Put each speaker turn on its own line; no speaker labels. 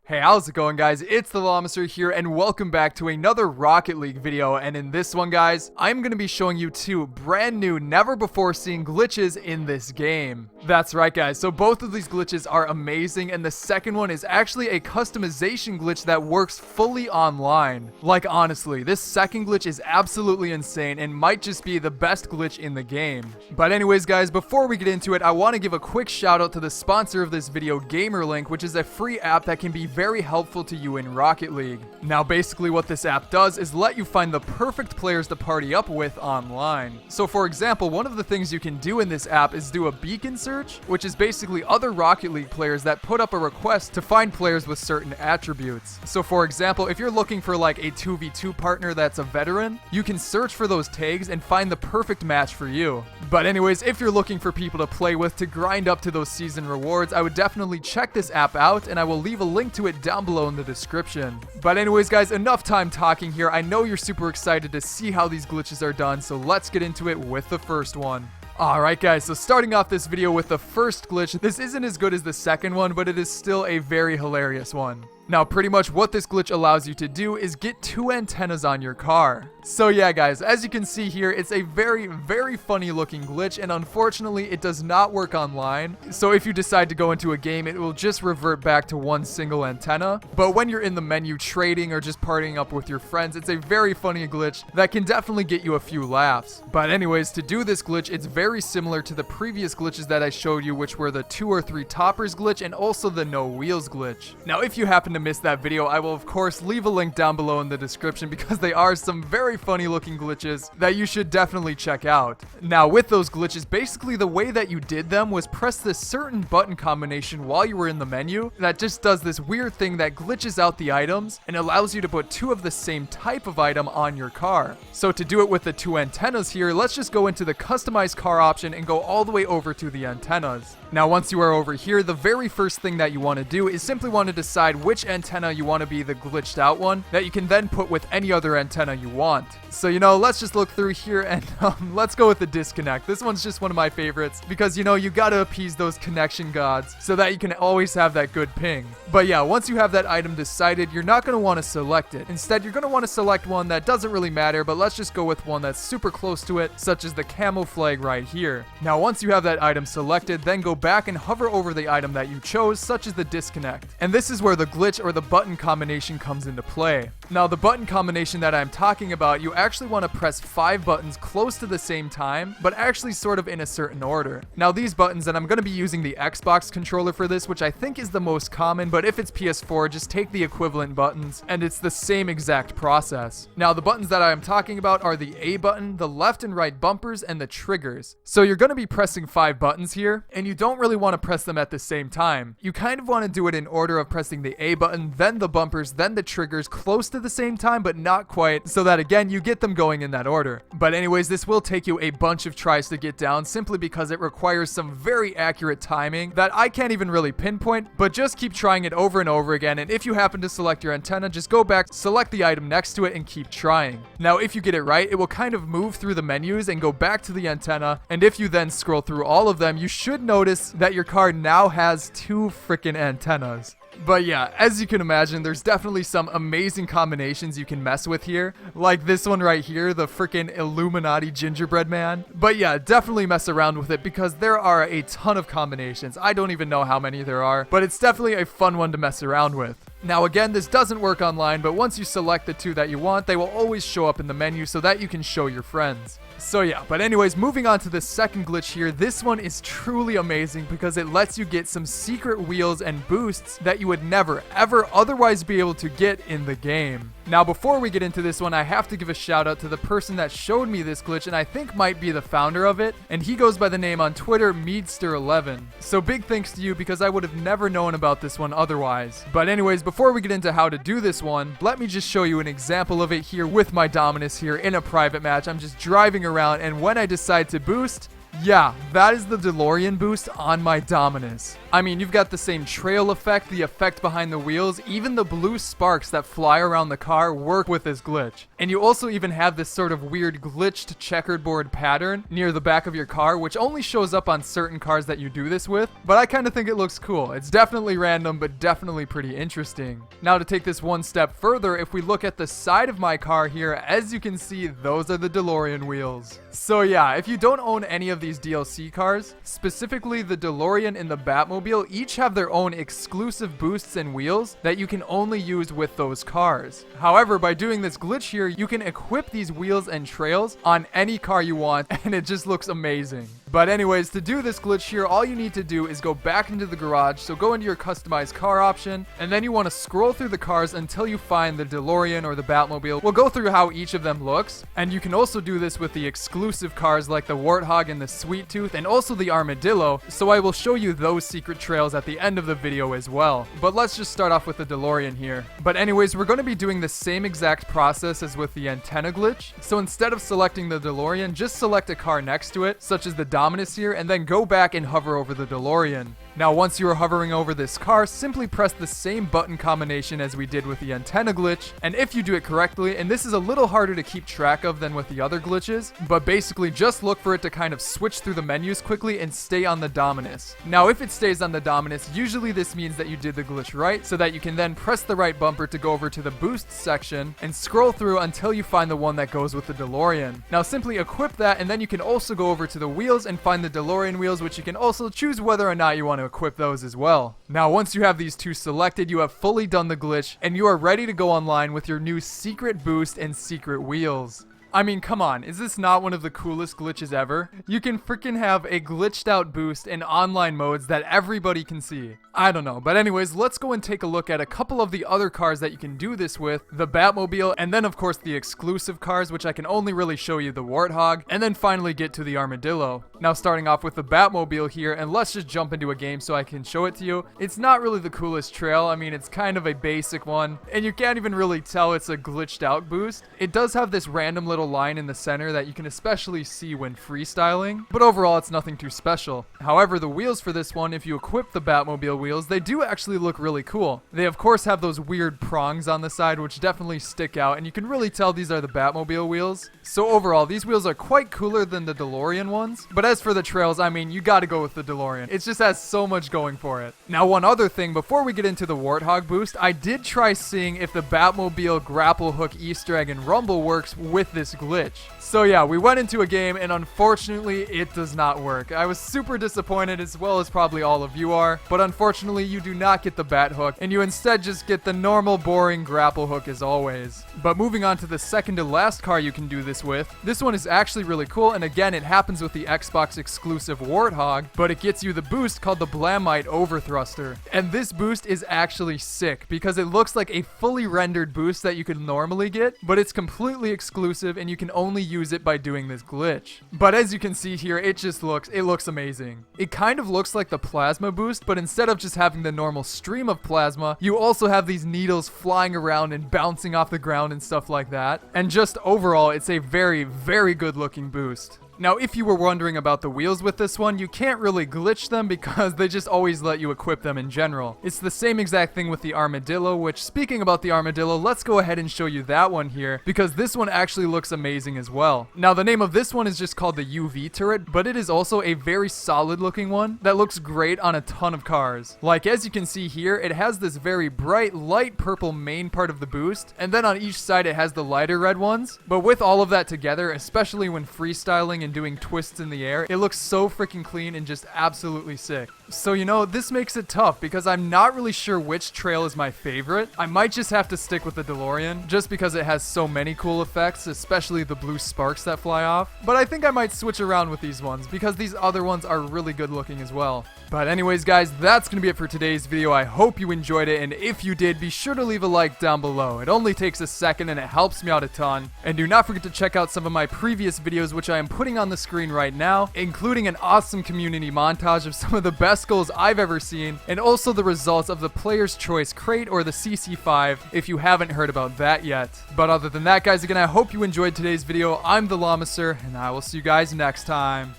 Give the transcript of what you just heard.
Hey, how's it going, guys? It's the Lamaster here, and welcome back to another Rocket League video. And in this one, guys, I'm going to be showing you two brand new, never-before-seen glitches in this game. That's right, guys. So both of these glitches are amazing, and the second one is actually a customization glitch that works fully online. Like, honestly, this second glitch is absolutely insane and might just be the best glitch in the game. But anyways, guys, before we get into it, I want to give a quick shout out to the sponsor of this video, GamerLink, which is a free app that can be very helpful to you in Rocket League. Now, basically what this app does is let you find the perfect players to party up with online. So for example, one of the things you can do in this app is do a beacon search, which is basically other Rocket League players that put up a request to find players with certain attributes. So for example, if you're looking for like a 2v2 partner that's a veteran, you can search for those tags and find the perfect match for you. But anyways, if you're looking for people to play with to grind up to those season rewards, I would definitely check this app out, and I will leave a link to it down below in the description. But anyways, guys, enough time talking here. I know you're super excited to see how these glitches are done, so let's get into it with the first one. Alright, guys, so starting off this video with the first glitch, this isn't as good as the second one, but it is still a very hilarious one. Now, pretty much what this glitch allows you to do is get two antennas on your car. So yeah, guys, as you can see here, it's a very, very funny looking glitch, and unfortunately, it does not work online. So if you decide to go into a game, it will just revert back to one single antenna. But when you're in the menu trading or just partying up with your friends, it's a very funny glitch that can definitely get you a few laughs. But anyways, to do this glitch, it's very similar to the previous glitches that I showed you, which were the 2 or 3 toppers glitch and also the no wheels glitch. Now, if you happen to miss that video, I will of course leave a link down below in the description because they are some very funny looking glitches that you should definitely check out. Now, with those glitches, basically the way that you did them was press this certain button combination while you were in the menu that just does this weird thing that glitches out the items and allows you to put 2 of the same type of item on your car. So to do it with the 2 antennas here, let's just go into the customized car option and go all the way over to the antennas. Now, once you are over here, the very first thing that you want to do is simply want to decide which antenna you want to be the glitched out one that you can then put with any other antenna you want. So, let's just look through here and let's go with the disconnect. This one's just one of my favorites because, you gotta appease those connection gods so that you can always have that good ping. But yeah, once you have that item decided, you're not going to want to select it. Instead, you're going to want to select one that doesn't really matter, but let's just go with one that's super close to it, such as the camo flag right here. Now, once you have that item selected, then go back and hover over the item that you chose, such as the disconnect. And this is where the glitch or the button combination comes into play. Now, the button combination that I'm talking about, you actually want to press 5 buttons close to the same time, but actually sort of in a certain order. Now, these buttons, and I'm going to be using the Xbox controller for this, which I think is the most common, but if it's PS4, just take the equivalent buttons, and it's the same exact process. Now, the buttons that I am talking about are the A button, the left and right bumpers, and the triggers. So you're going to be pressing 5 buttons here, and you don't really want to press them at the same time. You kind of want to do it in order of pressing the A button, then the bumpers, then the triggers close to the same time, but not quite, so that again, you get them going in that order. But anyways, this will take you a bunch of tries to get down simply because it requires some very accurate timing that I can't even really pinpoint, but just keep trying it over and over again, and if you happen to select your antenna, just go back, select the item next to it, and keep trying. Now, if you get it right, it will kind of move through the menus and go back to the antenna, and if you then scroll through all of them, you should notice that your car now has 2 freaking antennas. But yeah, as you can imagine, there's definitely some amazing combinations you can mess with here. Like this one right here, the freaking Illuminati gingerbread man. But yeah, definitely mess around with it because there are a ton of combinations. I don't even know how many there are, but it's definitely a fun one to mess around with. Now again, this doesn't work online, but once you select the 2 that you want, they will always show up in the menu so that you can show your friends. So yeah, but anyways, moving on to the second glitch here, this one is truly amazing because it lets you get some secret wheels and boosts that you would never, ever otherwise be able to get in the game. Now, before we get into this one, I have to give a shout out to the person that showed me this glitch and I think might be the founder of it, and he goes by the name on Twitter, Meadster11. So big thanks to you because I would have never known about this one otherwise. But anyways, before we get into how to do this one, let me just show you an example of it here with my Dominus here in a private match. I'm just driving around, and when I decide to boost, Yeah, that is the DeLorean boost on my Dominus. I mean, you've got the same trail effect, the effect behind the wheels, even the blue sparks that fly around the car work with this glitch. And you also even have this sort of weird glitched checkerboard pattern near the back of your car, which only shows up on certain cars that you do this with, but I kind of think it looks cool. It's definitely random, but definitely pretty interesting. Now to take this one step further, if we look at the side of my car here, as you can see, those are the DeLorean wheels. So yeah, if you don't own any of these DLC cars, specifically the DeLorean and the Batmobile each have their own exclusive boosts and wheels that you can only use with those cars. However, by doing this glitch here, you can equip these wheels and trails on any car you want, and it just looks amazing. But anyways, to do this glitch here, all you need to do is go back into the garage, so go into your customized car option, and then you want to scroll through the cars until you find the DeLorean or the Batmobile. We'll go through how each of them looks, and you can also do this with the exclusive cars like the Warthog and the Sweet Tooth, and also the Armadillo, so I will show you those secret trails at the end of the video as well. But let's just start off with the DeLorean here. But anyways, we're going to be doing the same exact process as with the antenna glitch, so instead of selecting the DeLorean, just select a car next to it, such as the Dominus here, and then go back and hover over the DeLorean. Now once you are hovering over this car, simply press the same button combination as we did with the antenna glitch, and if you do it correctly, and this is a little harder to keep track of than with the other glitches, but basically just look for it to kind of switch through the menus quickly and stay on the Dominus. Now if it stays on the Dominus, usually this means that you did the glitch right, so that you can then press the right bumper to go over to the boost section and scroll through until you find the one that goes with the DeLorean. Now simply equip that, and then you can also go over to the wheels and find the DeLorean wheels, which you can also choose whether or not you want to equip those as well. Now once you have these two selected, you have fully done the glitch and you are ready to go online with your new secret boost and secret wheels. I mean, come on, is this not one of the coolest glitches ever? You can freaking have a glitched out boost in online modes that everybody can see. I don't know, but anyways, let's go and take a look at a couple of the other cars that you can do this with, the Batmobile, and then of course the exclusive cars, which I can only really show you the Warthog, and then finally get to the Armadillo. Now starting off with the Batmobile here, and let's just jump into a game so I can show it to you. It's not really the coolest trail, I mean it's kind of a basic one, and you can't even really tell it's a glitched out boost. It does have this random little line in the center that you can especially see when freestyling, but overall it's nothing too special. However, the wheels for this one, if you equip the Batmobile wheels, they do actually look really cool. They of course have those weird prongs on the side which definitely stick out, and you can really tell these are the Batmobile wheels. So overall, these wheels are quite cooler than the DeLorean ones, but as for the trails, I mean, you gotta go with the DeLorean. It just has so much going for it. Now one other thing, before we get into the Warthog boost, I did try seeing if the Batmobile grapple hook Easter egg and rumble works with this glitch. So yeah, we went into a game and unfortunately it does not work. I was super disappointed, as well as probably all of you are, but unfortunately you do not get the bat hook and you instead just get the normal boring grapple hook as always. But moving on to the second to last car you can do this with, this one is actually really cool, and again it happens with the Xbox exclusive Warthog, but it gets you the boost called the Blamite Overthruster. And this boost is actually sick because it looks like a fully rendered boost that you could normally get, but it's completely exclusive and you can only use it by doing this glitch. But as you can see here, it looks amazing. It kind of looks like the plasma boost, but instead of just having the normal stream of plasma, you also have these needles flying around and bouncing off the ground and stuff like that. And just overall, it's a very, very good looking boost. Now, if you were wondering about the wheels with this one, you can't really glitch them because they just always let you equip them in general. It's the same exact thing with the Armadillo, which, speaking about the Armadillo, let's go ahead and show you that one here, because this one actually looks amazing as well. Now, the name of this one is just called the UV turret, but it is also a very solid looking one that looks great on a ton of cars. Like, as you can see here, it has this very bright, light purple main part of the boost, and then on each side it has the lighter red ones. But with all of that together, especially when freestyling and doing twists in the air, it looks so freaking clean and just absolutely sick. So, you know, this makes it tough because I'm not really sure which trail is my favorite. I might just have to stick with the DeLorean just because it has so many cool effects, especially the blue sparks that fly off. But I think I might switch around with these ones because these other ones are really good looking as well. But anyways, guys, that's going to be it for today's video. I hope you enjoyed it, and if you did, be sure to leave a like down below. It only takes a second and it helps me out a ton. And do not forget to check out some of my previous videos, which I am putting on the screen right now, including an awesome community montage of some of the best goals I've ever seen, and also the results of the Player's Choice Crate or the CC5 if you haven't heard about that yet. But other than that, guys, again, I hope you enjoyed today's video. I'm the Llamacer, and I will see you guys next time.